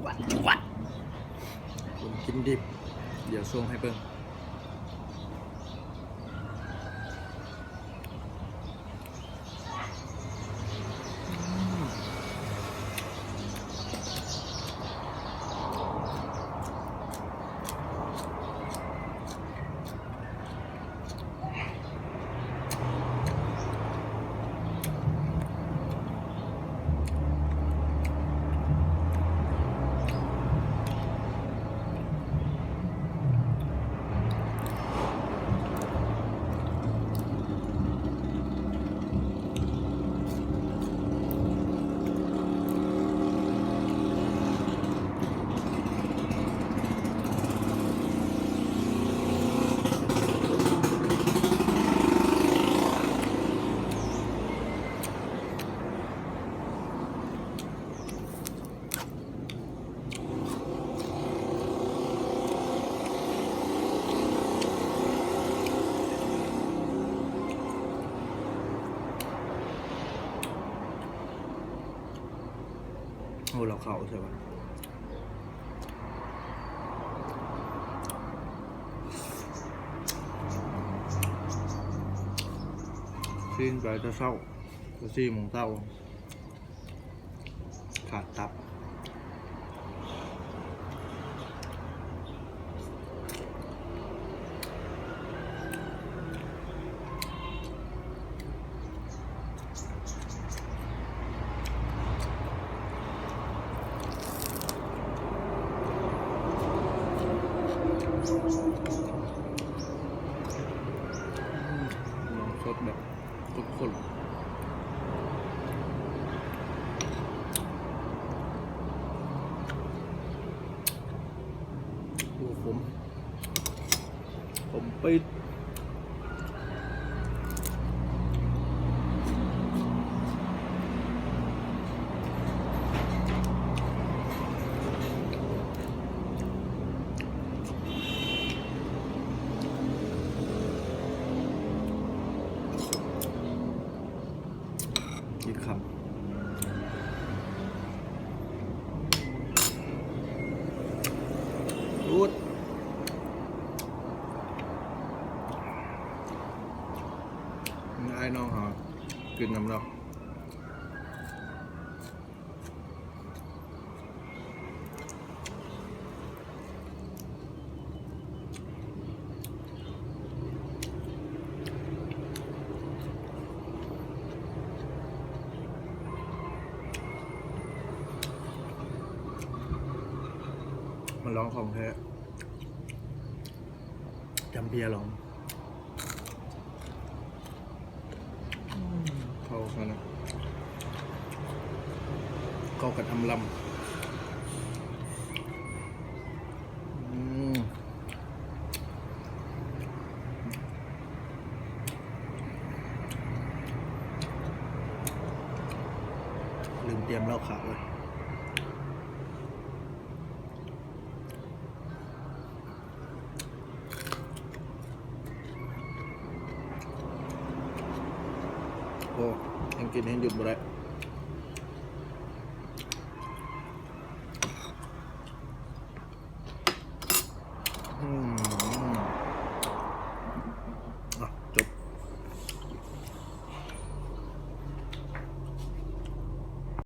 วัดผมกินดิบเดี๋ยวช่วงให้เบิ่งโอ้เราเข่าใช่ปะซีนไปจะเศร้าจะซีมงเศร้าขาดตับสดแบบทุกคนโอ้ผมปิดอีกคำรูดไอ้น้องเขากินน้ำเรามันร้องของแท้จำเพียร้องเข้ากันนะเข้ากันอำลำลืมเตรียมเหล้าขาวเลยโอ้ยังกินให้หยุดบ่ได้